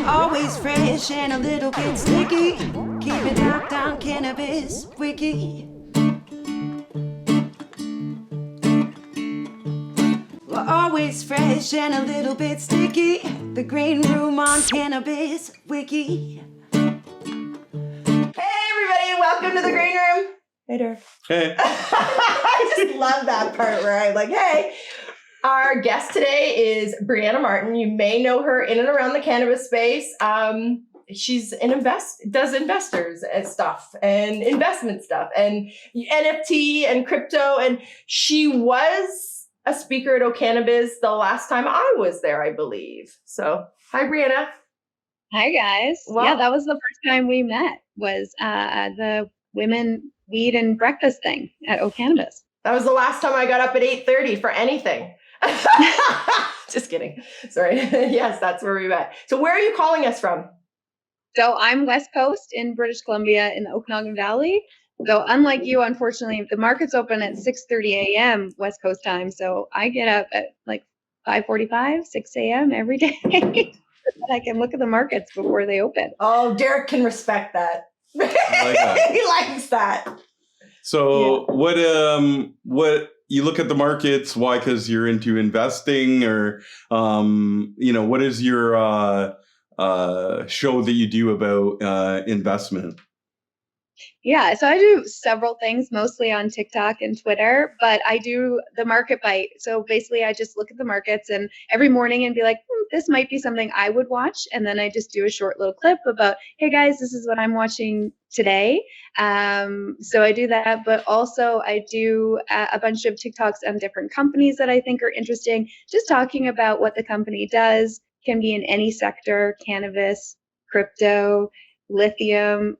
Always fresh and a little bit sticky. Keep it locked on Cannabis Wiki. We're always fresh and a little bit sticky. The green room on Cannabis Wiki. Hey everybody, welcome to the green room. Hey Derek. Hey. I just love that part where I'm like, hey. Our guest today is Brianna Martyn. You may know her in and around the cannabis space. She's does investors and stuff and investment stuff and NFT and crypto. And she was a speaker at Cannabis the last time I was there, I believe. So, hi, Brianna. Hi, guys. Well, yeah, that was the first time we met, was the women weed and breakfast thing at Cannabis. That was the last time I got up at 8:30 for anything. Just kidding. Sorry. Yes, that's where we met. So where are you calling us from? So I'm West Coast in British Columbia in the Okanagan Valley. So unlike you, unfortunately, the market's open at 6:30 a.m. West Coast time. So I get up at like 5:45, 6 a.m. every day. I can look at the markets before they open. Oh, Derek can respect that. I like that. He likes that. So yeah. What you look at the markets? Why? Because you're into investing, or what is your show that you do about investment? Yeah, so I do several things, mostly on TikTok and Twitter, but I do the market bite. So basically I just look at the markets and every morning and be like, this might be something I would watch. And then I just do a short little clip about, hey guys, this is what I'm watching today. So I do that, but also I do a bunch of TikToks on different companies that I think are interesting, just talking about what the company does. Can be in any sector: cannabis, crypto, lithium,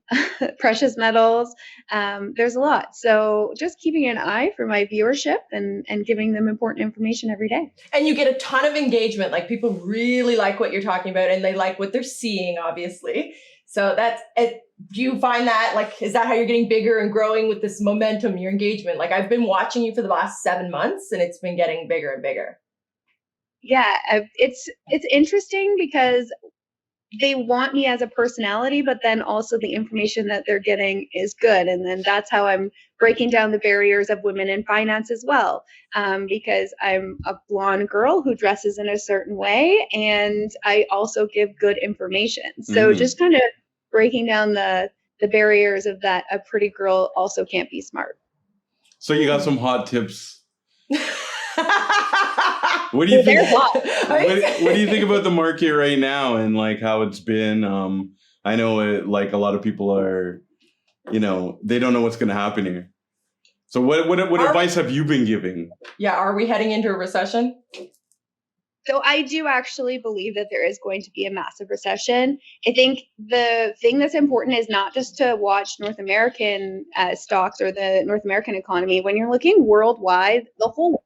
precious metals. There's a lot. So just keeping an eye for my viewership and giving them important information every day. And you get a ton of engagement. Like, people really like what you're talking about and they like what they're seeing, obviously. So that's it. Do you find that, like, is that how you're getting bigger and growing with this momentum, your engagement? Like, I've been watching you for the last 7 months and it's been getting bigger and bigger. Yeah, it's interesting because they want me as a personality, but then also the information that they're getting is good. And then that's how I'm breaking down the barriers of women in finance as well. Because I'm a blonde girl who dresses in a certain way, and I also give good information. So just kind of breaking down the barriers of that a pretty girl also can't be smart. So you got some hot tips. What do you think? What do you think about the market right now and like how it's been? I know like a lot of people are, they don't know what's going to happen here. So what advice have you been giving? Yeah, are we heading into a recession? So I do actually believe that there is going to be a massive recession. I think the thing that's important is not just to watch North American stocks or the North American economy. When you're looking worldwide, the whole world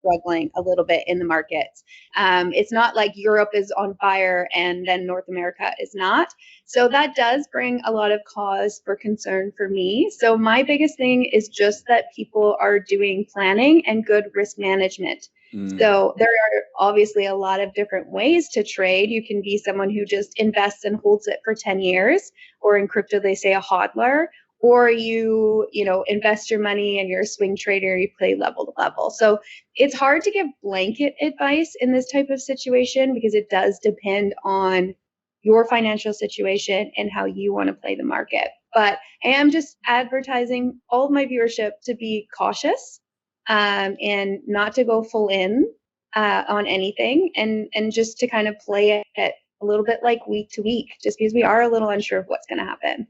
struggling a little bit in the markets. It's not like Europe is on fire and then North America is not. So that does bring a lot of cause for concern for me. So my biggest thing is just that people are doing planning and good risk management. So there are obviously a lot of different ways to trade. You can be someone who just invests and holds it for 10 years, or in crypto, they say a hodler. Or you invest your money and you're a swing trader, you play level to level. So it's hard to give blanket advice in this type of situation because it does depend on your financial situation and how you want to play the market. But I am just advertising all of my viewership to be cautious and not to go full in on anything and just to kind of play it a little bit like week to week, just because we are a little unsure of what's going to happen.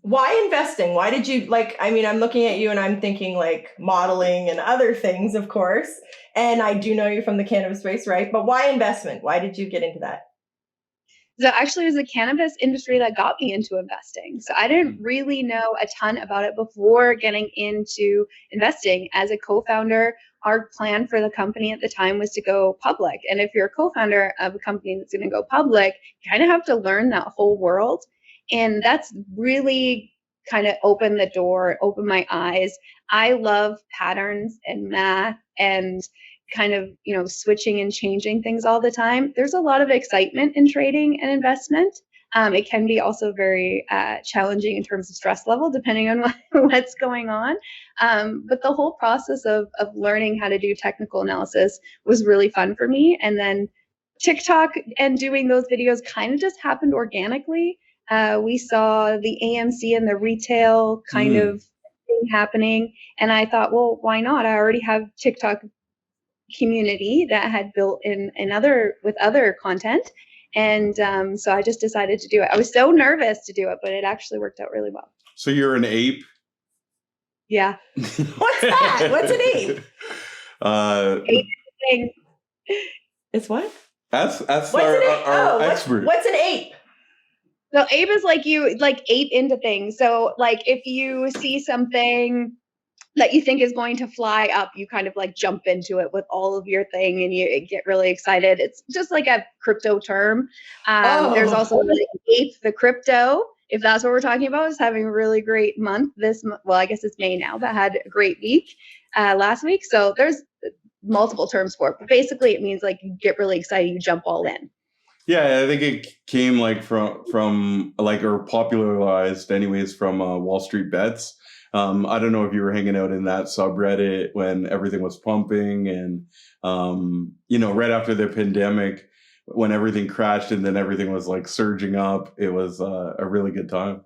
Why investing? Why did you I'm looking at you and I'm thinking like modeling and other things, of course. And I do know you're from the cannabis space, right? But why investment? Why did you get into that? So actually it was the cannabis industry that got me into investing. So I didn't really know a ton about it before getting into investing. As a co-founder, our plan for the company at the time was to go public. And if you're a co-founder of a company that's going to go public, you kind of have to learn that whole world. And that's really kind of opened the door, opened my eyes. I love patterns and math and kind of, switching and changing things all the time, there's a lot of excitement in trading and investment. It can be also very challenging in terms of stress level, depending on what's going on. But the whole process of learning how to do technical analysis was really fun for me. And then TikTok and doing those videos kind of just happened organically. We saw the AMC and the retail kind of thing happening. And I thought, well, why not? I already have TikTok community that had built in with other content. And so I just decided to do it. I was so nervous to do it, but it actually worked out really well. So you're an ape? Yeah. What's that? What's an ape? Ape thing. It's what? That's our expert. What's an ape? So ape is like you ape into things. So like if you see something that you think is going to fly up, you kind of like jump into it with all of your thing and you get really excited. It's just like a crypto term. There's also like ape the crypto, if that's what we're talking about, is having a really great month well, I guess it's May now, but had a great week last week. So there's multiple terms for it, but basically it means like you get really excited, you jump all in. Yeah, I think it came like from like, or popularized anyways from Wall Street Bets. I don't know if you were hanging out in that subreddit when everything was pumping and, right after the pandemic, when everything crashed and then everything was like surging up, it was a really good time.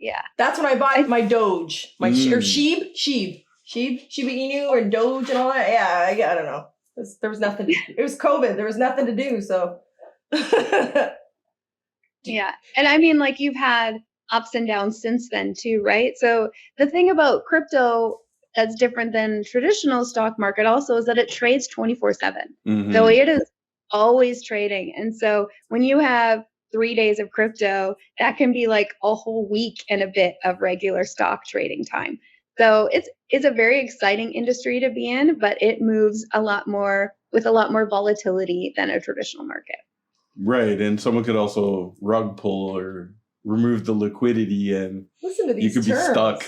Yeah. That's when I bought my Doge, or Shiba Inu or Doge and all that. Yeah, I don't know. There was nothing. It was COVID. There was nothing to do. So. Yeah. And I mean, like you've had ups and downs since then too, right? So the thing about crypto that's different than traditional stock market also is that it trades 24/7. So it is always trading. And so when you have 3 days of crypto, that can be like a whole week and a bit of regular stock trading time. So it's a very exciting industry to be in, but it moves a lot more volatility than a traditional market. Right. And someone could also rug pull or remove the liquidity and listen to these you could terms. Be stuck.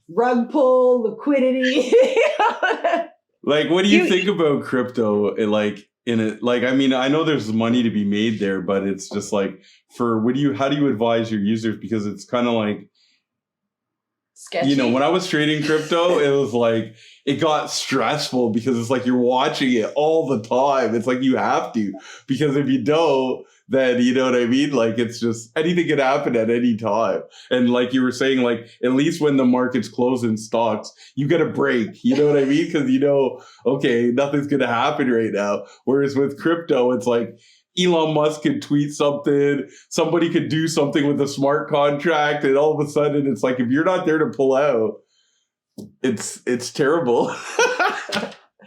Rug pull, liquidity. Like, what do you think about crypto? I mean, I know there's money to be made there, but it's just like how do you advise your users? Because it's kind of like, sketchy. When I was trading crypto, it was like, it got stressful because it's like you're watching it all the time. It's like you have to, because if you don't, then you know what I mean? Like, it's just anything can happen at any time. And like you were saying, like, at least when the market's closed in stocks, you get a break. You know what I mean? Because okay, nothing's going to happen right now. Whereas with crypto, it's like, Elon Musk could tweet something, somebody could do something with a smart contract, and all of a sudden it's like, if you're not there to pull out, it's terrible.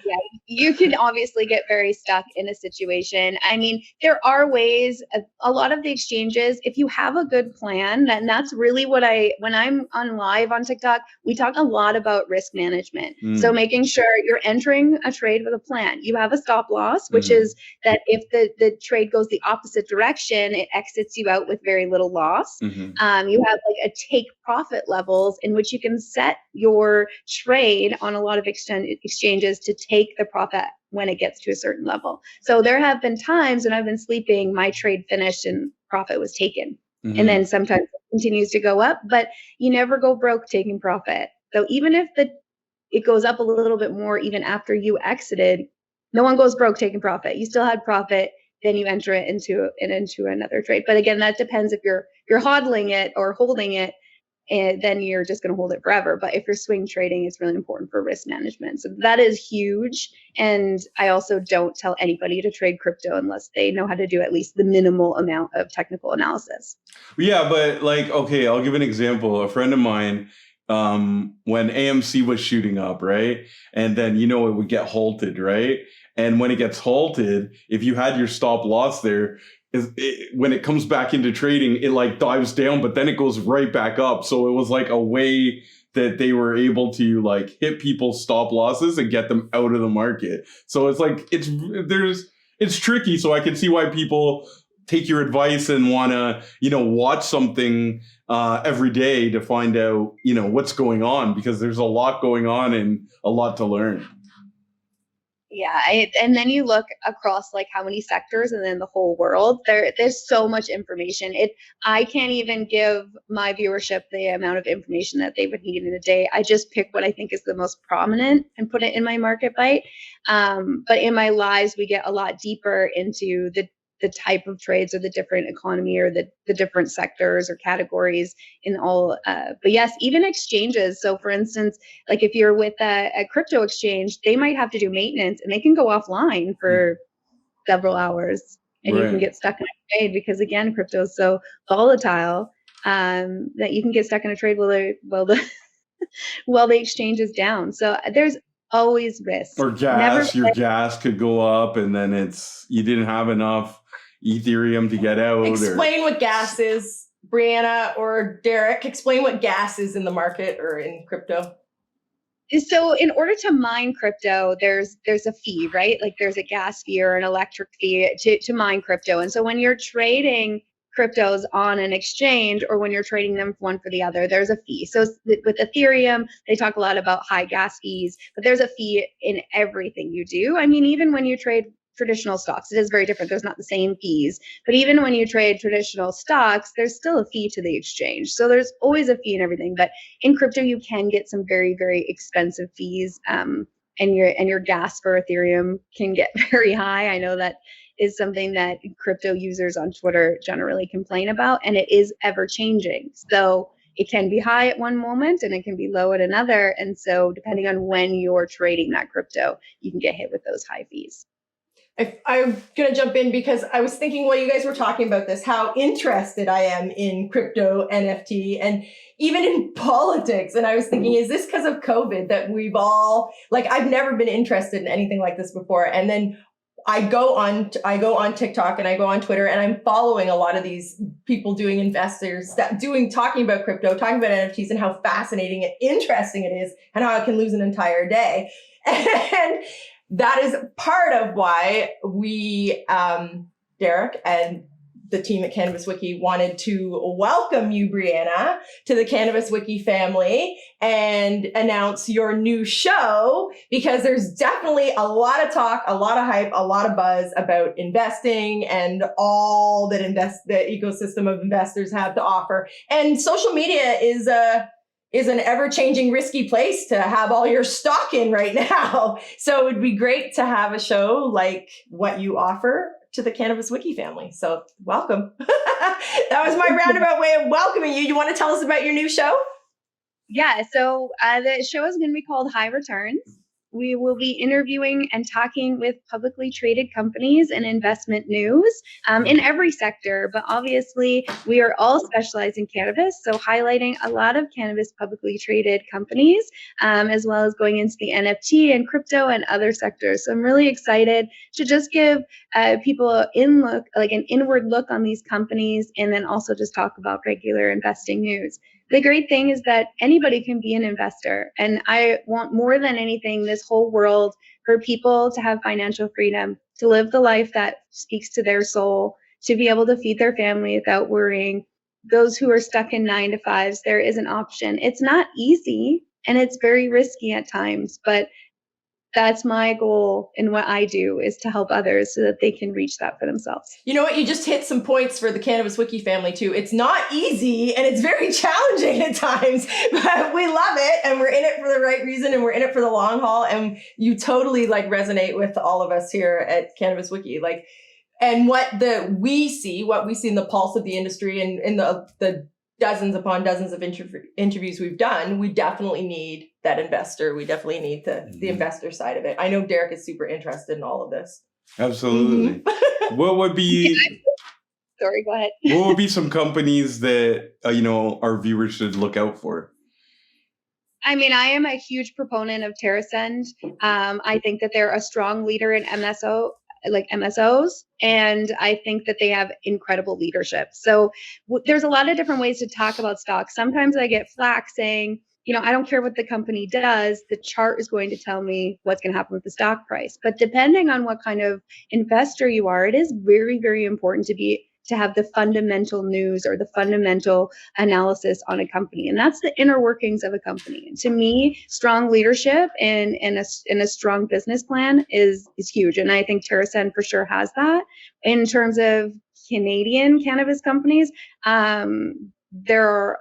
Yeah, you can obviously get very stuck in a situation. I mean, there are ways, a lot of the exchanges, if you have a good plan, then that's really when I'm on live on TikTok, we talk a lot about risk management. So making sure you're entering a trade with a plan. You have a stop loss, which is that if the trade goes the opposite direction, it exits you out with very little loss. You have like a take profit levels in which you can set your trade on a lot of exchanges to take the profit when it gets to a certain level. So there have been times when I've been sleeping, my trade finished and profit was taken. And then sometimes it continues to go up, but you never go broke taking profit. So even if it goes up a little bit more, even after you exited, no one goes broke taking profit. You still had profit, then you enter it into another trade. But again, that depends if you're hodling it or holding it, and then you're just going to hold it forever. But if you're swing trading, it's really important for risk management. So that is huge. And I also don't tell anybody to trade crypto unless they know how to do at least the minimal amount of technical analysis. Yeah, but like, okay, I'll give an example. A friend of mine, when AMC was shooting up, right? And then, it would get halted, right? And when it gets halted, if you had your stop loss there, when it comes back into trading, it like dives down, but then it goes right back up. So it was like a way that they were able to like hit people's stop losses and get them out of the market. So it's like, it's tricky. So I can see why people take your advice and want to, watch something every day to find out, what's going on, because there's a lot going on and a lot to learn. Yeah, and then you look across like how many sectors and then the whole world. There's so much information. I can't even give my viewership the amount of information that they would need in a day. I just pick what I think is the most prominent and put it in my market bite. But in my lives, we get a lot deeper into the type of trades or the different economy or the different sectors or categories in all. But yes, even exchanges. So for instance, like if you're with a crypto exchange, they might have to do maintenance and they can go offline for several hours and you can get stuck in a trade because again, crypto is so volatile that you can get stuck in a trade while the exchange is down. So there's always risk. Or gas, your gas could go up and then you didn't have enough Ethereum to get out. Explain what gas is, Brianna or Derek. Explain what gas is in the market or in crypto. So in order to mine crypto, there's a fee, right? Like there's a gas fee or an electric fee to mine crypto. And so when you're trading cryptos on an exchange or when you're trading them one for the other, there's a fee. So with Ethereum, they talk a lot about high gas fees, but there's a fee in everything you do. I mean, even when you trade traditional stocks, it is very different. There's not the same fees, but even when you trade traditional stocks, there's still a fee to the exchange. So there's always a fee in everything, but in crypto, you can get some very, very expensive fees. And your gas for Ethereum can get very high. I know that is something that crypto users on Twitter generally complain about, and it is ever changing. So it can be high at one moment and it can be low at another. And so depending on when you're trading that crypto, you can get hit with those high fees. I'm going to jump in because I was thinking while you guys were talking about this, how interested I am in crypto, NFT, and even in politics. And I was thinking, is this because of COVID that we've all, like, I've never been interested in anything like this before. And then I go on TikTok and I go on Twitter and I'm following a lot of these people talking about crypto, talking about NFTs and how fascinating and interesting it is and how I can lose an entire day. And that is part of why we, Derek and the team at Cannabis Wiki wanted to welcome you, Brianna, to the Cannabis Wiki family and announce your new show, because there's definitely a lot of talk, a lot of hype, a lot of buzz about investing and all that the ecosystem of investors have to offer. And social media is an ever-changing, risky place to have all your stock in right now. So it would be great to have a show like what you offer to the Cannabis Wiki family. So welcome. That was my roundabout way of welcoming you. You want to tell us about your new show? Yeah, so the show is going to be called High Returns. We will be interviewing and talking with publicly traded companies and investment news in every sector. But obviously, we are all specialized in cannabis, so highlighting a lot of cannabis publicly traded companies, as well as going into the NFT and crypto and other sectors. So I'm really excited to just give people an inward look on these companies, and then also just talk about regular investing news. The great thing is that anybody can be an investor. And I want more than anything, this whole world, for people to have financial freedom, to live the life that speaks to their soul, to be able to feed their family without worrying. Those who are stuck in 9-to-5s, there is an option. It's not easy and it's very risky at times, but that's my goal in what I do, is to help others so that they can reach that for themselves. You know what? You just hit some points for the Cannabis Wiki family too. It's not easy and it's very challenging at times, but we love it and we're in it for the right reason and we're in it for the long haul. And you totally resonate with all of us here at Cannabis Wiki. And what we see in the pulse of the industry and in the dozens upon dozens of interviews we've done, we definitely need that investor. We definitely need the investor side of it. I know Derek is super interested in all of this. Absolutely. Mm-hmm. What would be... Sorry, go ahead. What would be some companies that, our viewers should look out for? I mean, I am a huge proponent of TerraSend. I think that they're a strong leader in MSOs, and I think that they have incredible leadership. So there's a lot of different ways to talk about stocks. Sometimes I get flack saying, I don't care what the company does, the chart is going to tell me what's going to happen with the stock price. But depending on what kind of investor you are, it is very, very important to be to have the fundamental news or the fundamental analysis on a company. And that's the inner workings of a company. And to me, strong leadership and a strong business plan is huge. And I think TerraSend for sure has that. In terms of Canadian cannabis companies, there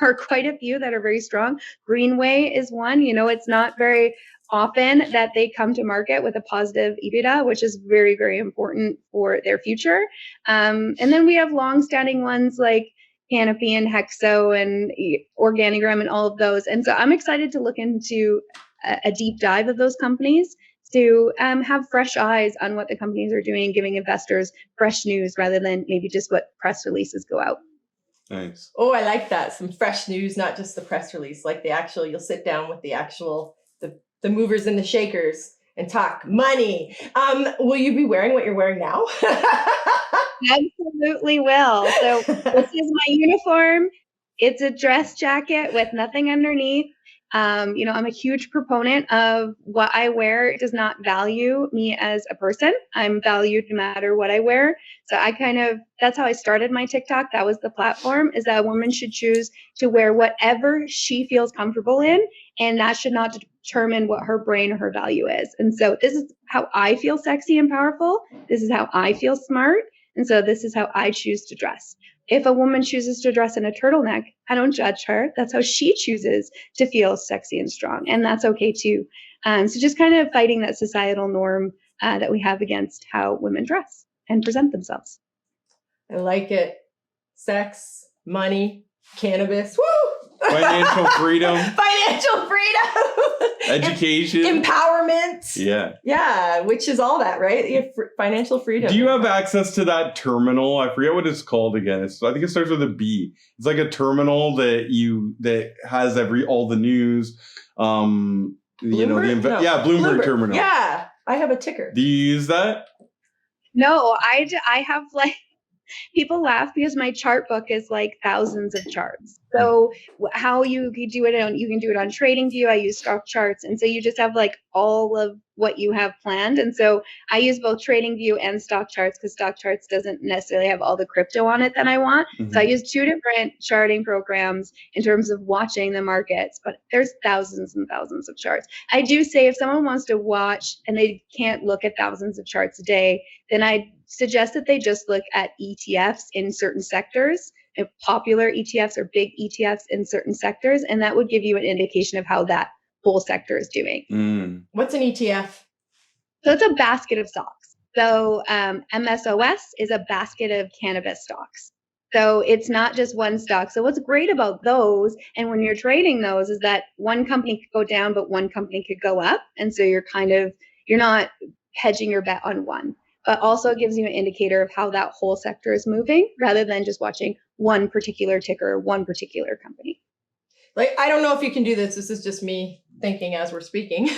are quite a few that are very strong. Greenway is one. It's not very often that they come to market with a positive EBITDA, which is very, very important for their future. And then we have long-standing ones like Canopy and Hexo and Organigram and all of those. And so I'm excited to look into a deep dive of those companies to have fresh eyes on what the companies are doing, giving investors fresh news rather than maybe just what press releases go out. Nice. Oh, I like that. Some fresh news, not just the press release, like you'll sit down with the movers and the shakers and talk money. Will you be wearing what you're wearing now? Absolutely will. So this is my uniform. It's a dress jacket with nothing underneath. I'm a huge proponent of what I wear. It does not value me as a person. I'm valued no matter what I wear. So that's how I started my TikTok. That was the platform, is that a woman should choose to wear whatever she feels comfortable in. And that should not determine what her brain or her value is. And so this is how I feel sexy and powerful. This is how I feel smart. And so this is how I choose to dress. If a woman chooses to dress in a turtleneck, I don't judge her. That's how she chooses to feel sexy and strong. And that's okay too. So just kind of fighting that societal norm that we have against how women dress and present themselves. I like it. Sex, money, cannabis, woo! Financial freedom. Financial freedom. Education. Empowerment. Yeah. Yeah, which is all that, right? You have financial freedom. Do you have access to that terminal? I forget what it's called again. I think it starts with a B. It's like a terminal that has all the news. Bloomberg? Bloomberg terminal. Yeah, I have a ticker. Do you use that? No, I have people laugh because my chart book is like thousands of charts. So how you can do it on TradingView. I use stock charts. And so you just have like all of what you have planned. And so I use both TradingView and stock charts because stock charts doesn't necessarily have all the crypto on it that I want. Mm-hmm. So I use two different charting programs in terms of watching the markets, but there's thousands and thousands of charts. I do say if someone wants to watch and they can't look at thousands of charts a day, then I suggest that they just look at ETFs in certain sectors, popular ETFs or big ETFs in certain sectors, and that would give you an indication of how that whole sector is doing. What's an ETF? So it's a basket of stocks. So MSOS is a basket of cannabis stocks. So it's not just one stock. So what's great about those, and when you're trading those, is that one company could go down, but one company could go up. And so you're not hedging your bet on one, but also gives you an indicator of how that whole sector is moving rather than just watching one particular ticker, one particular company. Like, I don't know if you can do this. This is just me thinking as we're speaking.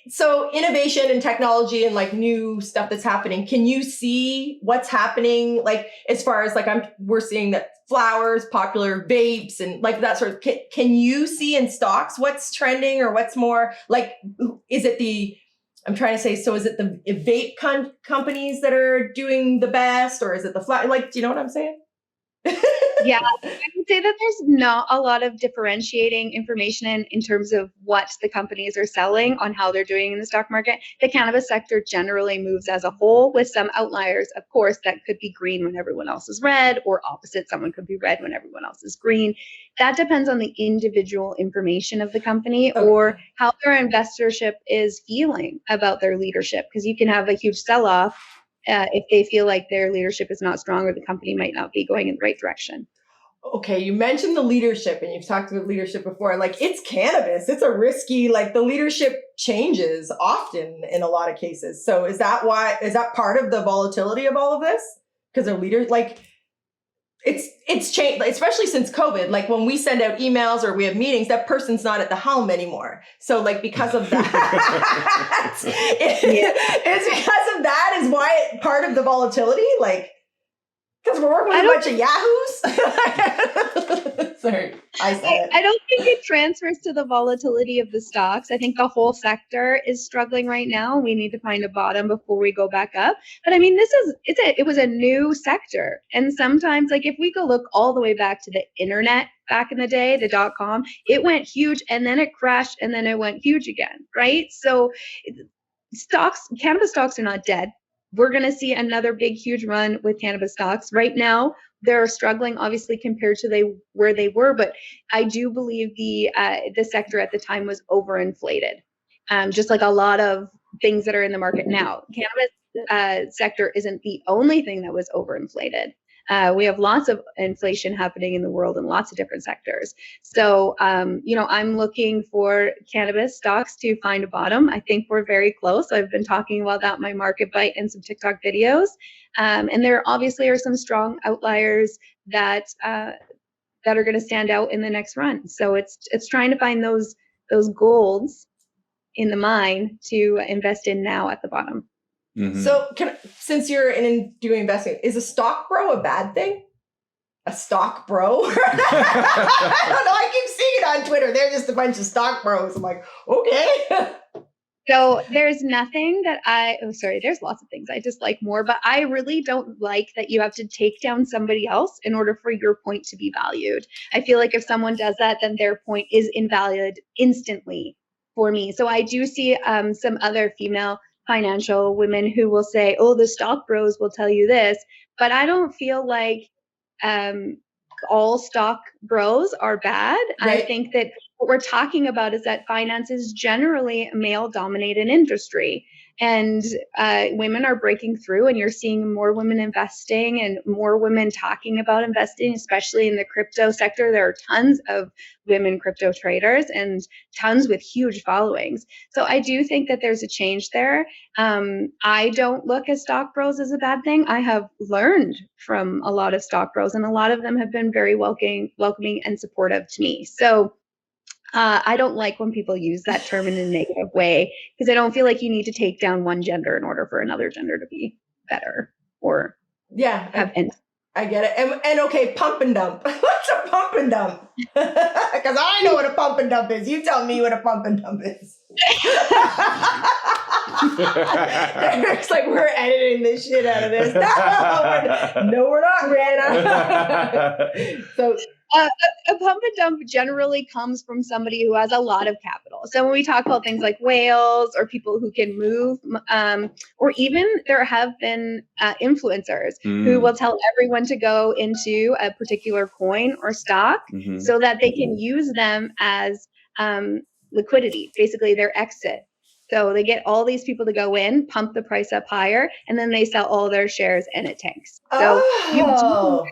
So innovation and technology and like new stuff that's happening. Can you see what's happening? Like, as far as like, we're seeing that flowers, popular vapes and like that sort of, can you see in stocks what's trending or what's more like, is it the vape companies that are doing the best, or is it the flat? Like, do you know what I'm saying? Yeah, I would say that there's not a lot of differentiating information in terms of what the companies are selling on how they're doing in the stock market. The cannabis sector generally moves as a whole with some outliers, of course, that could be green when everyone else is red, or opposite, someone could be red when everyone else is green. That depends on the individual information of the company or how their investorship is feeling about their leadership, because you can have a huge sell-off if they feel like their leadership is not strong or the company might not be going in the right direction. Okay, you mentioned the leadership and you've talked about leadership before. Like, it's cannabis. It's a risky, like the leadership changes often in a lot of cases. So is that part of the volatility of all of this? Because their leaders, like, it's changed, especially since COVID. Like when we send out emails or we have meetings, that person's not at the helm anymore. So like because of that, it's because of that is why part of the volatility. Like, Because we're working with a bunch of yahoos? Sorry, I said it. I don't think it transfers to the volatility of the stocks. I think the whole sector is struggling right now. We need to find a bottom before we go back up. But I mean, it was a new sector. And sometimes, like if we go look all the way back to the internet back in the day, the .com, it went huge and then it crashed and then it went huge again, right? So cannabis stocks are not dead. We're going to see another big, huge run with cannabis stocks. Right now, they're struggling, obviously, compared to where they were. But I do believe the sector at the time was overinflated, just like a lot of things that are in the market now. Cannabis sector isn't the only thing that was overinflated. We have lots of inflation happening in the world in lots of different sectors. So, I'm looking for cannabis stocks to find a bottom. I think we're very close. I've been talking about that in my market bite and some TikTok videos. And there obviously are some strong outliers that are going to stand out in the next run. So it's trying to find those golds in the mine to invest in now at the bottom. Mm-hmm. So since you're doing investing, is a stock bro a bad thing? A stock bro? I don't know. I keep seeing it on Twitter. They're just a bunch of stock bros. I'm like, okay. So there's nothing that there's lots of things I dislike more, but I really don't like that you have to take down somebody else in order for your point to be valued. I feel like if someone does that, then their point is invalid instantly for me. So I do see some other female financial women who will say, oh, the stock bros will tell you this, but I don't feel like all stock bros are bad. Right. I think that what we're talking about is that finance is generally a male-dominated industry, and women are breaking through, and you're seeing more women investing and more women talking about investing, especially in the crypto sector. There are tons of women crypto traders and tons with huge followings. So I do think that there's a change there. I don't look at stock bros as a bad thing. I have learned from a lot of stock bros, and a lot of them have been very welcoming and supportive to me. So I don't like when people use that term in a negative way, because I don't feel like you need to take down one gender in order for another gender to be better or have I get it. And okay, pump and dump. What's a pump and dump? Because I know what a pump and dump is. You tell me what a pump and dump is. It's like we're editing this shit out of this. No, we're not, Brianna. So a pump and dump generally comes from somebody who has a lot of capital. So when we talk about things like whales or people who can move, or even there have been influencers who will tell everyone to go into a particular coin or stock so that they can use them as liquidity, basically their exit. So they get all these people to go in, pump the price up higher, and then they sell all their shares and it tanks. So you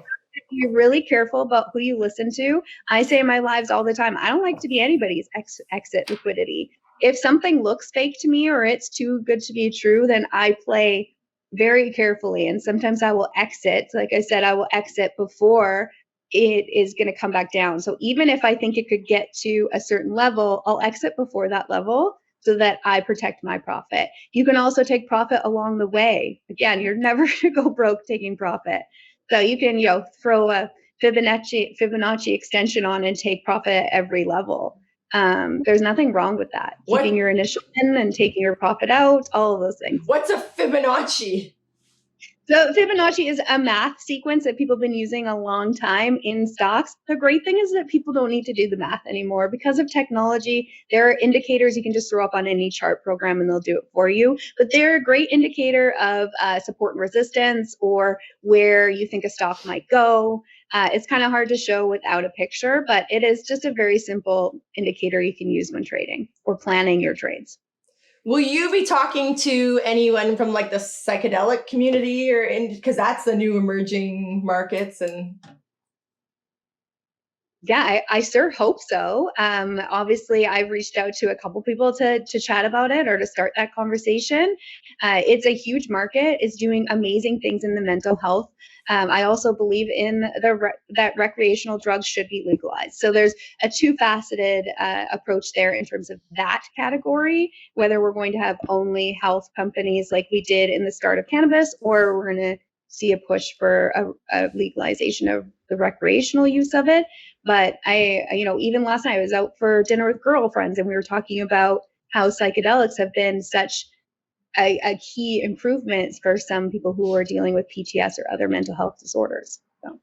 be really careful about who you listen to. I say in my lives all the time, I don't like to be anybody's exit liquidity. If something looks fake to me or it's too good to be true, then I play very carefully. And sometimes I will exit. Like I said, I will exit before it is going to come back down. So even if I think it could get to a certain level, I'll exit before that level so that I protect my profit. You can also take profit along the way. Again, you're never going to go broke taking profit. So you can, throw a Fibonacci extension on and take profit at every level. There's nothing wrong with that. Keeping your initial in and taking your profit out, all of those things. What's a Fibonacci? So Fibonacci is a math sequence that people have been using a long time in stocks. The great thing is that people don't need to do the math anymore. Because of technology, there are indicators you can just throw up on any chart program and they'll do it for you. But they're a great indicator of support and resistance or where you think a stock might go. It's kind of hard to show without a picture, but it is just a very simple indicator you can use when trading or planning your trades. Will you be talking to anyone from like the psychedelic community because that's the new emerging markets and? Yeah, I sure hope so. Obviously, I've reached out to a couple people to chat about it or to start that conversation. It's a huge market. It's doing amazing things in the mental health. I also believe in that recreational drugs should be legalized. So there's a two-faceted approach there in terms of that category, whether we're going to have only health companies like we did in the start of cannabis, or we're going to see a push for a legalization of the recreational use of it. But even last night I was out for dinner with girlfriends, and we were talking about how psychedelics have been such a key improvement for some people who are dealing with PTS or other mental health disorders. So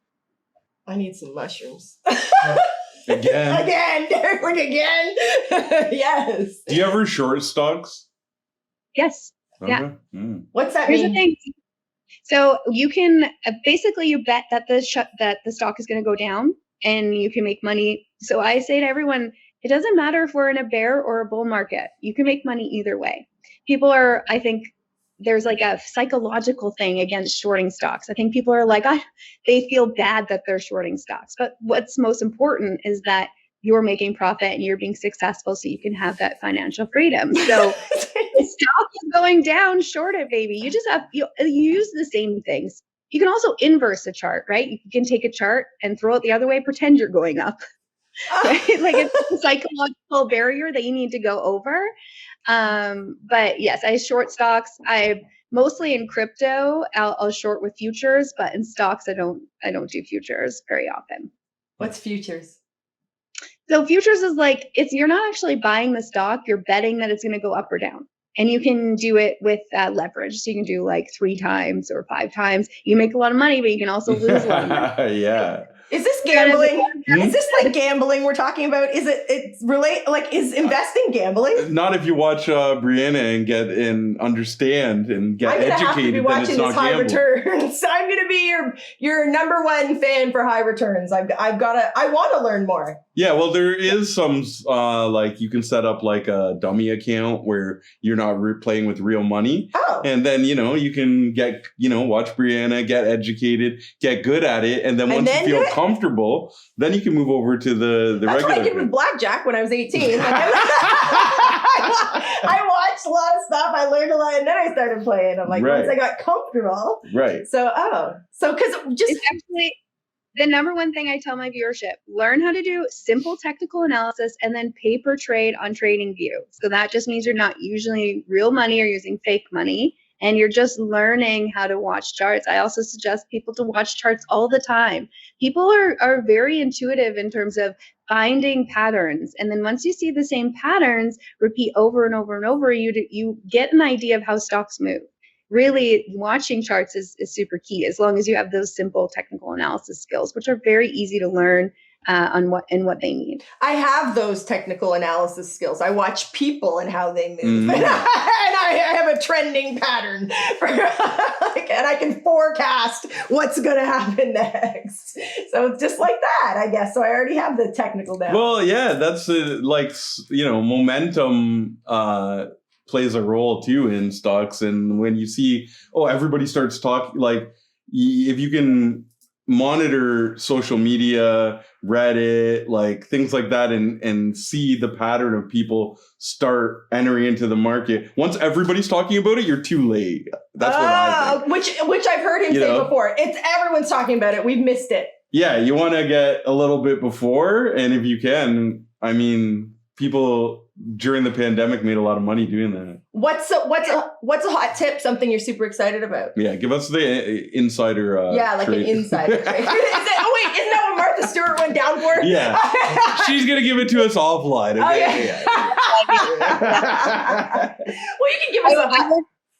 I need some mushrooms. Again, again. Yes. Do you ever short stocks? Yes. Okay. Yeah. What's that Here's mean? the thing. So you can basically you bet that the stock is going to go down, and you can make money. So I say to everyone, it doesn't matter if we're in a bear or a bull market. You can make money either way. People are, I think, there's like a psychological thing against shorting stocks. I think people are like, they feel bad that they're shorting stocks. But what's most important is that you're making profit and you're being successful, so you can have that financial freedom. So the stock is going down, short it, baby. You just have you use the same things. You can also inverse a chart, right? You can take a chart and throw it the other way, pretend you're going up. Right? Like it's a psychological barrier that you need to go over. But yes, I short stocks. I mostly in crypto. I'll short with futures, but in stocks, I don't do futures very often. What's futures? So futures is like you're not actually buying the stock. You're betting that it's going to go up or down. And you can do it with leverage. So you can do like 3 times or 5 times. You make a lot of money, but you can also lose a lot of money. Yeah. Is this gambling? Is this like gambling we're talking about? Is is investing gambling? Not if you watch Brianna and understand and get educated. I'm gonna have to be watching then this it's high not gambling. returns. I'm gonna be your number one fan for high returns. I want to learn more. Yeah, well, there is some like you can set up like a dummy account where you're not playing with real money. Oh. And then, you can get, watch Brianna, get educated, get good at it. And then once you feel comfortable, then you can move over to the regular. That's what I did with blackjack when I was 18. Like, I watched a lot of stuff. I learned a lot, and then I started playing. I'm like, once I got comfortable. Right. So because just it's actually the number one thing I tell my viewership: learn how to do simple technical analysis and then pay per trade on TradingView. So that just means you're not using real money or using fake money, and you're just learning how to watch charts. I also suggest people to watch charts all the time. People are very intuitive in terms of finding patterns. And then once you see the same patterns repeat over and over and over, you get an idea of how stocks move. Really, watching charts is super key, as long as you have those simple technical analysis skills, which are very easy to learn on what they need. I have those technical analysis skills. I watch people and how they move, Mm-hmm. and I have a trending pattern and I can forecast what's going to happen next. So it's just like that, I guess. So I already have the technical down. Well, yeah, that's momentum plays a role too in stocks. And when you see, everybody starts talking, like if you can monitor social media, Reddit, like things like that, and see the pattern of people start entering into the market. Once everybody's talking about it, you're too late. That's what I think. Which I've heard him say before. It's everyone's talking about it. We've missed it. Yeah, you want to get a little bit before, and if you can, I mean, people during the pandemic made a lot of money doing that. What's a hot tip? Something you're super excited about? Yeah, give us the insider. Like trade. an insider trade. Isn't that what Martha Stewart went down for? Yeah, she's gonna give it to us offline. Okay? Yeah. Well, you can give us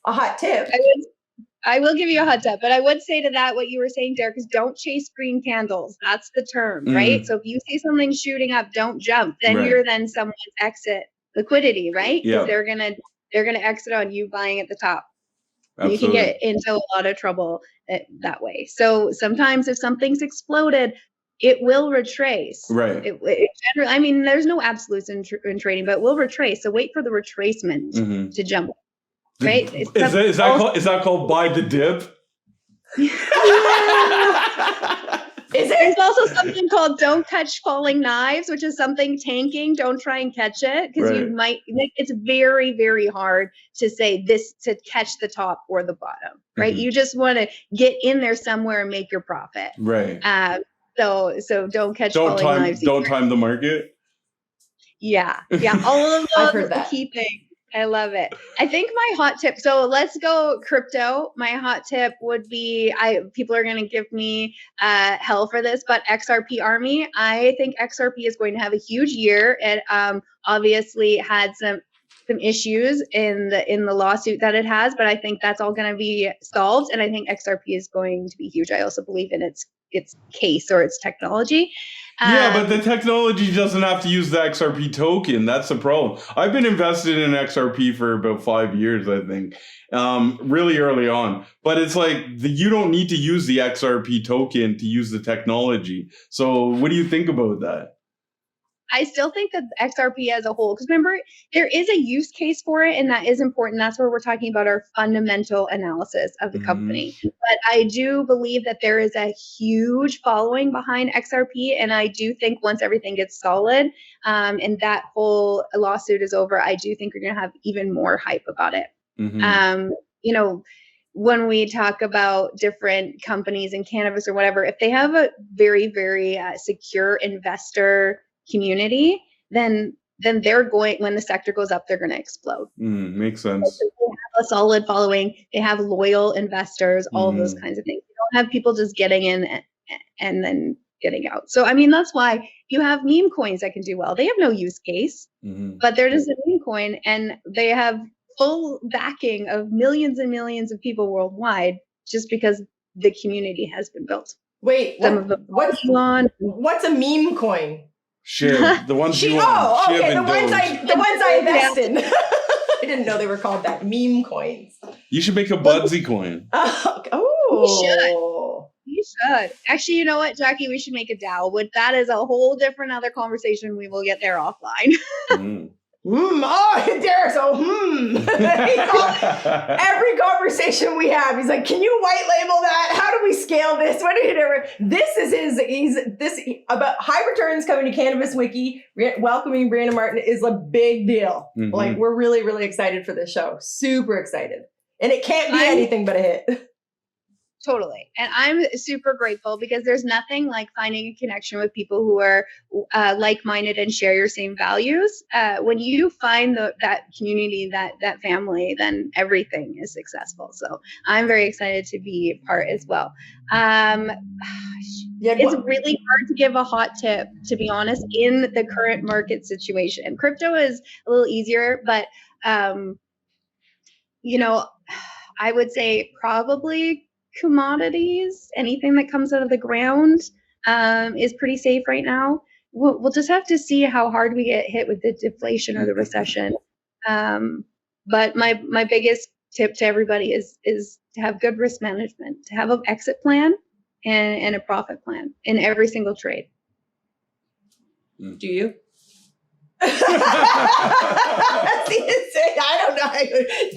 a hot tip. I will give you a hot tip, but I would say to that what you were saying, Derek, is don't chase green candles. That's the term, right? So if you see something shooting up, don't jump. Then you're someone's exit liquidity, right? Because they're gonna exit on you buying at the top. Absolutely. You can get into a lot of trouble that way. So sometimes if something's exploded, it will retrace. Right. I mean, there's no absolutes in trading, but it will retrace. So wait for the retracement to jump. Right? Is that called buy the dip? There's also something called don't catch falling knives, which is something tanking. Don't try and catch it because you might. It's very, very hard to say this to catch the top or the bottom. Right? You just want to get in there somewhere and make your profit. Right. So don't catch falling knives. Don't time the market. Yeah. All of those I've heard are the that. key things. I love it. I think my hot tip, so let's go crypto. My hot tip would be, people are going to give me hell for this, but XRP Army. I think XRP is going to have a huge year. It obviously had some issues in the lawsuit that it has, but I think that's all going to be solved. And I think XRP is going to be huge. I also believe in its case or its technology. Yeah, but the technology doesn't have to use the XRP token. That's the problem. I've been invested in XRP for about 5 years, I think, really early on. But it's like you don't need to use the XRP token to use the technology. So what do you think about that? I still think that XRP as a whole, because remember, there is a use case for it, and that is important. That's where we're talking about our fundamental analysis of the company. But I do believe that there is a huge following behind XRP, and I do think once everything gets solid and that whole lawsuit is over, I do think we're going to have even more hype about it. You know, when we talk about different companies in cannabis or whatever, if they have a very, very secure investor community, then they're going, when the sector goes up, they're going to explode. Makes sense. They have a solid following. They have loyal investors, all of those kinds of things. You don't have people just getting in and then getting out. So, I mean, that's why you have meme coins that can do well. They have no use case, but they're just a meme coin, and they have full backing of millions and millions of people worldwide just because the community has been built. Wait, what's a meme coin? Shiv, the ones you want. Oh, okay, the ones I invest in. I didn't know they were called that. Meme coins. You should make a Budsy coin. You should. Actually, you know what, Jackie? We should make a DAO. That is a whole different other conversation. We will get there offline. Derek, every conversation we have, he's like, can you white label that? How do we scale this? What do you do? This is about high returns coming to Cannabis Wiki. Welcoming Brianna Martyn is a big deal. Like, we're really, really excited for this show. Super excited. And it can't be anything but a hit. Totally. And I'm super grateful because there's nothing like finding a connection with people who are like-minded and share your same values. When you find that community, that family, then everything is successful. So I'm very excited to be part as well. It's really hard to give a hot tip, to be honest, in the current market situation. Crypto is a little easier, but I would say probably commodities, anything that comes out of the ground is pretty safe right now. We'll just have to see how hard we get hit with the deflation or the recession. But my biggest tip to everybody is to have good risk management, to have an exit plan and a profit plan in every single trade. Do you? I don't know.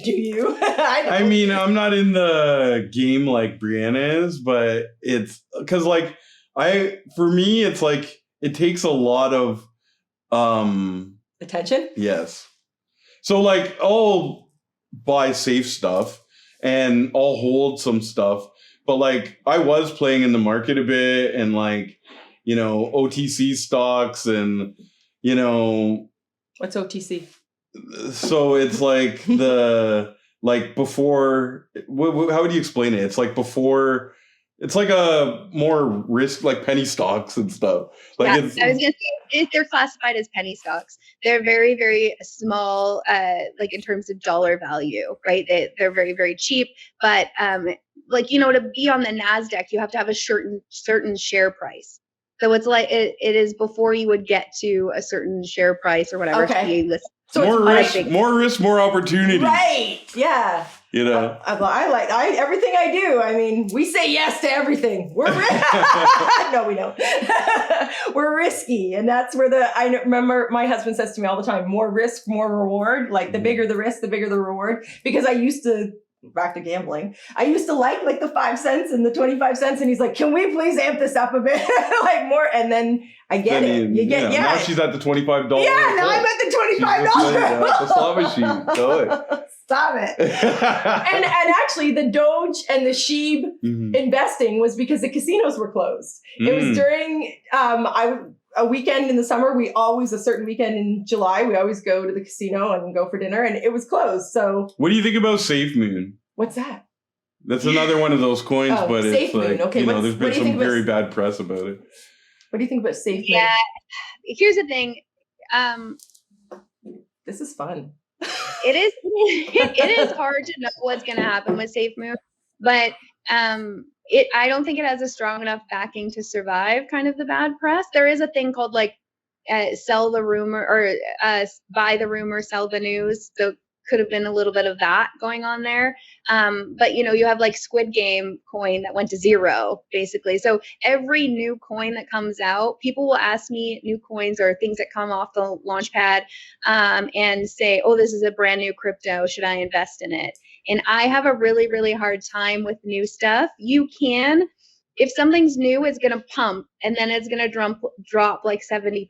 Do you? I mean, I'm not in the game like Brianna is, but it's because for me, it's like it takes a lot of attention. Yes. So like I'll buy safe stuff and I'll hold some stuff, but like I was playing in the market a bit and like, OTC stocks and what's OTC? So it's like before, how would you explain it? It's like before, it's like a more risk, like penny stocks and stuff. I was going to say, they're classified as penny stocks. They're very, very small, like in terms of dollar value, right? They're very, very cheap. But to be on the NASDAQ, you have to have a certain share price. So it's like it is before you would get to a certain share price or whatever to be listed. So more risk, more opportunity. Right. Yeah. Everything I do. I mean, we say yes to everything. We're no, we don't. We're risky, and that's where I remember my husband says to me all the time: more risk, more reward. Like the bigger the risk, the bigger the reward. Because I used to. Back to gambling. I used to like the 5 cents and the 25 cents, and he's like, "Can we please amp this up a bit, like more?" And then I get it. Now she's at the $25. Yeah, now I'm at the $25. The slot machine. Go it. Stop it. and actually, the Doge and the Sheeb investing was because the casinos were closed. It was during a weekend in the summer. A certain weekend in July, we always go to the casino and go for dinner, and it was closed. So What do you think about Safemoon? what's that? That's another one of those coins, Oh, but it's Safemoon. like, Okay, there's been some very bad press about it. What do you think about Safemoon? Yeah. Here's the thing. This is fun. It is hard to know what's going to happen with Safemoon, but I don't think it has a strong enough backing to survive kind of the bad press. There is a thing called like sell the rumor or buy the rumor, sell the news. So could have been a little bit of that going on there. But you have like Squid Game coin that went to zero basically. So every new coin that comes out, people will ask me new coins or things that come off the launch pad and say, oh, this is a brand new crypto. Should I invest in it? And I have a really, really hard time with new stuff. You can, if something's new, it's going to pump and then it's going to drop like 70%.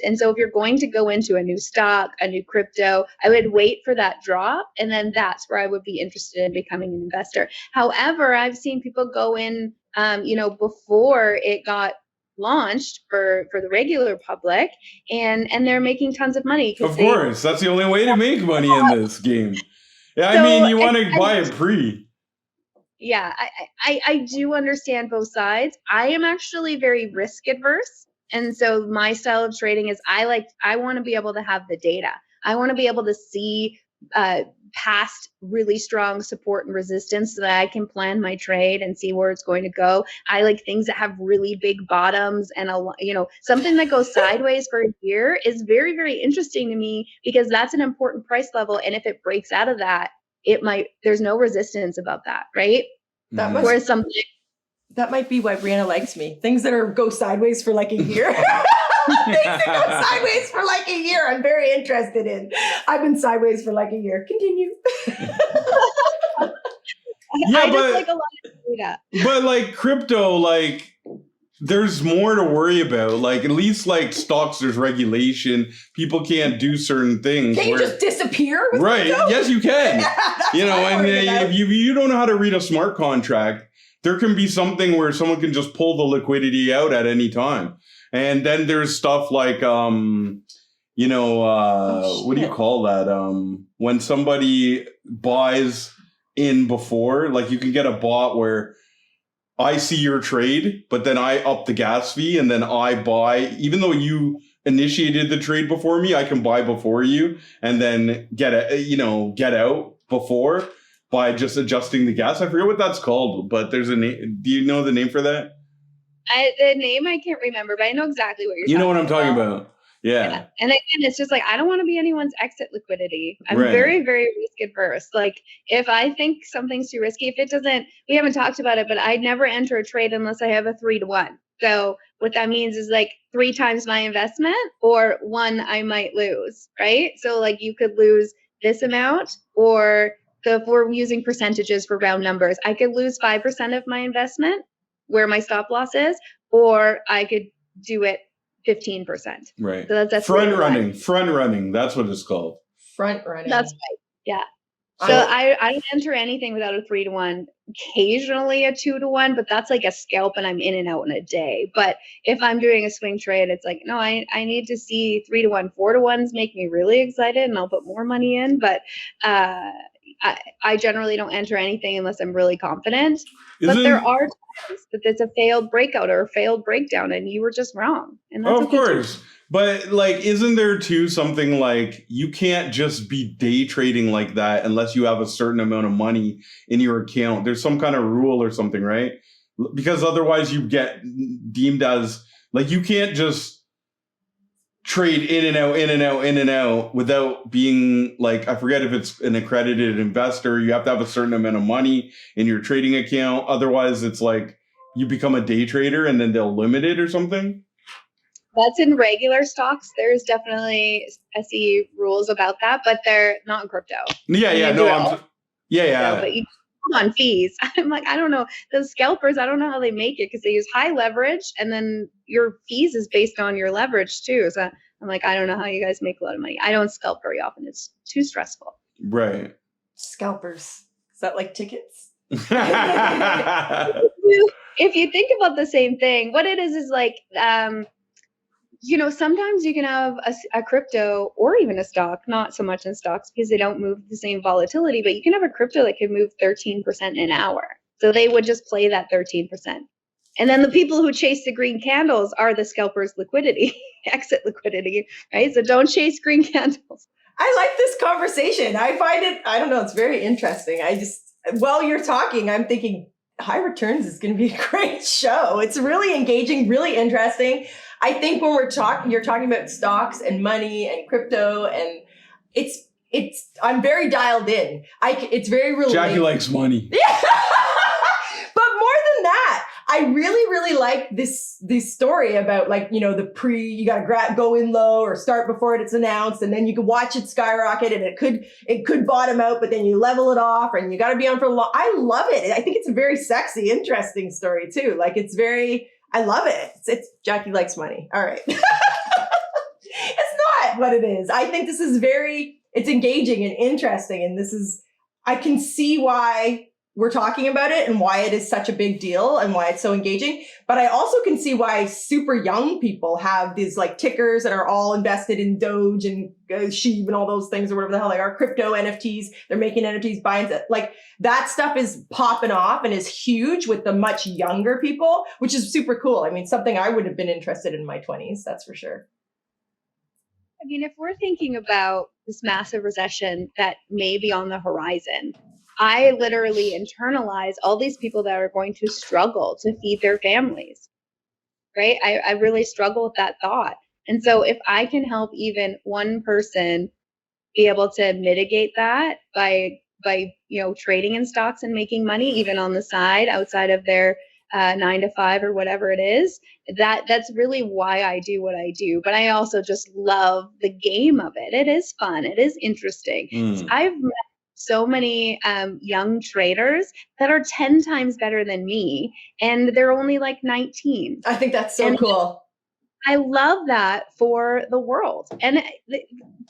And so if you're going to go into a new stock, a new crypto, I would wait for that drop. And then that's where I would be interested in becoming an investor. However, I've seen people go in, before it got launched for the regular public and they're making tons of money. Of course. That's the only way to make money in this game. Yeah, So, I mean, you want to buy it pre. Yeah, I do understand both sides. I am actually very risk adverse. And so my style of trading is I want to be able to have the data. I want to be able to see past really strong support and resistance so that I can plan my trade and see where it's going to go. I like things that have really big bottoms and something that goes sideways for a year is very, very interesting to me because that's an important price level. And if it breaks out of that, there's no resistance above that, right? Whereas that might be why Brianna likes me. Things that go sideways for like a year. Things that go sideways for like a year, I'm very interested in. I've been sideways for like a year. Continue. Yeah, I just like a lot of data. But like crypto, like there's more to worry about. Like at least like stocks, there's regulation. People can't do certain things. Can you just disappear with right? crypto? Yes, you can. Yeah, and if you don't know how to read a smart contract, there can be something where someone can just pull the liquidity out at any time. And then there's stuff like what do you call that? When somebody buys in before, like you can get a bot where I see your trade, but then I up the gas fee and then I buy, even though you initiated the trade before me, I can buy before you and then get out before by just adjusting the gas. I forget what that's called, but there's a name. Do you know the name for that? The name I can't remember, but I know exactly what you're talking about. You know what I'm talking about. Yeah. And again, it's just like, I don't want to be anyone's exit liquidity. I'm Right. very, very risk adverse. Like if I think something's too risky, we haven't talked about it, but I never enter a trade unless I have a 3-to-1. So what that means is like 3 times my investment or 1 I might lose, right? So like you could lose this amount so if we're using percentages for round numbers, I could lose 5% of my investment where my stop loss is, or I could do it 15%. Right. So that's front running. That's what it's called. Front running. That's right. Yeah. So I don't enter anything without a 3-to-1, occasionally a 2-to-1, but that's like a scalp and I'm in and out in a day. But if I'm doing a swing trade, it's like, no, I need to see 3-to-1, 4-to-1s make me really excited and I'll put more money in. But I generally don't enter anything unless I'm really confident. But there are times that it's a failed breakout or a failed breakdown and you were just wrong. And that's of course. But like, isn't there too something like you can't just be day trading like that unless you have a certain amount of money in your account? There's some kind of rule or something, right? Because otherwise you get deemed as like you can't just trade in and out without being like, I forget if it's an accredited investor. You have to have a certain amount of money in your trading account. Otherwise it's like you become a day trader and then they'll limit it or something. That's in regular stocks. There's definitely SE rules about that, but they're not in crypto. Yeah. But you on fees. I'm like, I don't know. Those scalpers, I don't know how they make it because they use high leverage and then your fees is based on your leverage too. So I'm like, I don't know how you guys make a lot of money. I don't scalp very often. It's too stressful. Right. Scalpers. Is that like tickets? If you think about the same thing, what it is like, sometimes you can have a crypto or even a stock, not so much in stocks because they don't move the same volatility, but you can have a crypto that could move 13% in an hour. So they would just play that 13%. And then the people who chase the green candles are the scalpers liquidity, exit liquidity, right? So don't chase green candles. I like this conversation. I find it, I don't know, it's very interesting. While you're talking, I'm thinking High Returns is going to be a great show. It's really engaging, really interesting. I think when you're talking about stocks and money and crypto, and I'm very dialed in. It's very relatable. Jackie likes money. Yeah. But more than that, I really, really like this story about you got to go in low or start before it's announced, and then you can watch it skyrocket, and it could bottom out, but then you level it off, and you got to be on for long. I love it. I think it's a very sexy, interesting story too. I love it. It's Jackie likes money. All right. It's not what it is. I think this is it's engaging and interesting, and I can see why we're talking about it and why it is such a big deal and why it's so engaging. But I also can see why super young people have these tickers that are all invested in Doge and Sheeb and all those things or whatever the hell they are, crypto NFTs. They're making NFTs, buying that stuff is popping off and is huge with the much younger people, which is super cool. I mean, something I would have been interested in my 20s, that's for sure. I mean, if we're thinking about this massive recession that may be on the horizon, I literally internalize all these people that are going to struggle to feed their families, right? I really struggle with that thought. And so if I can help even one person be able to mitigate that by trading in stocks and making money, even on the side, outside of their 9 to 5 or whatever it is, that's really why I do what I do. But I also just love the game of it. It is fun. It is interesting. So I've met so many young traders that are 10 times better than me, and they're only 19. I think that's so cool. I love that for the world. And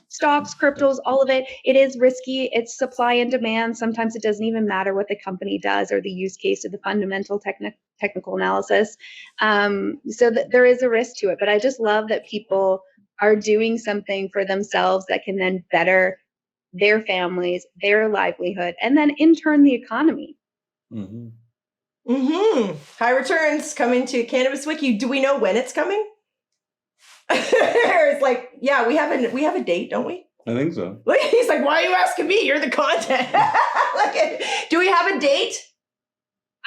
stocks, cryptos, all of it, it is risky. It's supply and demand. Sometimes it doesn't even matter what the company does or the use case or the fundamental technical analysis. So there is a risk to it. But I just love that people are doing something for themselves that can then better their families, their livelihood, and then in turn the economy. High Returns coming to Cannabis Wiki. Do we know when it's coming? It's we have a date, don't we? I think so. He's like, why are you asking me? You're the content. Do we have a date?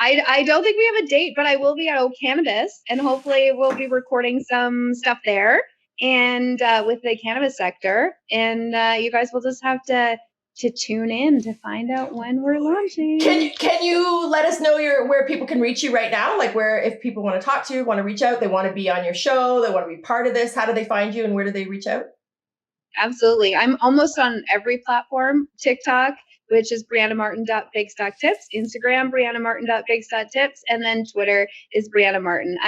I don't think we have a date, but I will be at Cannabis, and hopefully we'll be recording some stuff there. And with the cannabis sector, and you guys will just have to tune in to find out when we're launching. Can you let us know where people can reach you right now? If people want to talk to you, want to reach out, they want to be on your show, they want to be part of this, how do they find you and where do they reach out? Absolutely. I'm almost on every platform. TikTok, which is briannamartyn.bigstocktips, Instagram, briannamartyn.bigstocktips, and then Twitter is Brianna Martyn.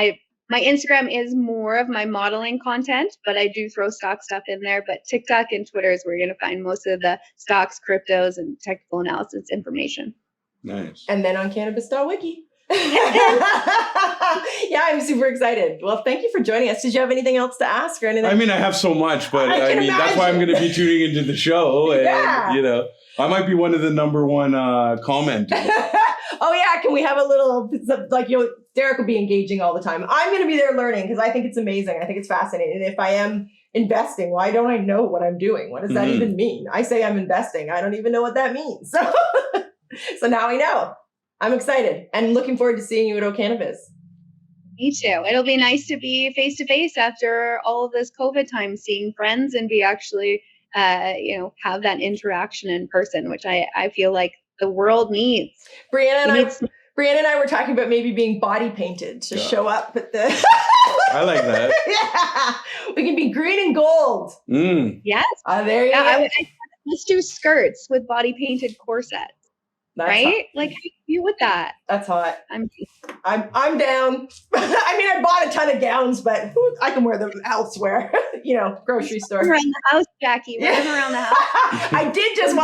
My Instagram is more of my modeling content, but I do throw stock stuff in there. But TikTok and Twitter is where you're going to find most of the stocks, cryptos, and technical analysis information. Nice. And then on cannabis.wiki. Yeah, I'm super excited. Well, thank you for joining us. Did you have anything else to ask or anything? I mean, I have so much, but that's why I'm going to be tuning into the show. And, I might be one of the number one commenters. Oh yeah, can we have a little, Derek will be engaging all the time. I'm going to be there learning because I think it's amazing. I think it's fascinating. And if I am investing, why don't I know what I'm doing? What does that even mean? I say I'm investing. I don't even know what that means. So now I know. I'm excited and looking forward to seeing you at O'Cannabis. Me too. It'll be nice to be face to face after all of this COVID time, seeing friends and be actually, have that interaction in person, which I feel like the world needs. Brianna and I were talking about maybe being body painted to show up at the. I like that. Yeah, we can be green and gold. Yes. There you go. Let's do skirts with body painted corsets. That's right? hot. Like, how do you deal with that? That's hot. I'm I'm down. I mean, I bought a ton of gowns, but I can wear them elsewhere. Grocery store. around the house, Jackie. Run around the house. I did just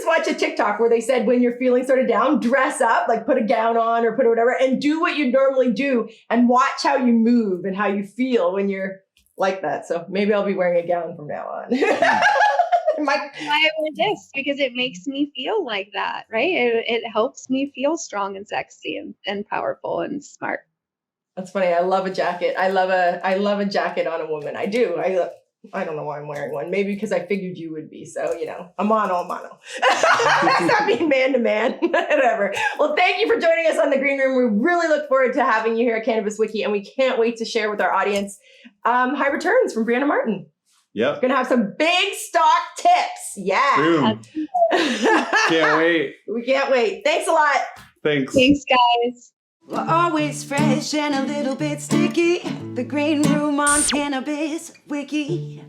watch a TikTok where they said when you're feeling sort of down, dress up, like put a gown on or put whatever, and do what you normally do, and watch how you move and how you feel when you're like that. So maybe I'll be wearing a gown from now on. Why I wear this, because it makes me feel like that, right? It helps me feel strong and sexy and powerful and smart. That's funny. I love a jacket. I love a jacket on a woman. I do. I don't know why I'm wearing one. Maybe because I figured you would be. So, a mono. Stop being man to man. Whatever. Well, thank you for joining us on the Green Room. We really look forward to having you here at Cannabis Wiki, and we can't wait to share with our audience high returns from Brianna Martyn. Yep. We're going to have some big stock tips. Yeah. Boom. Can't wait. We can't wait. Thanks a lot. Thanks. Thanks, guys. We're always fresh and a little bit sticky. The Green Room on Cannabis Wiki.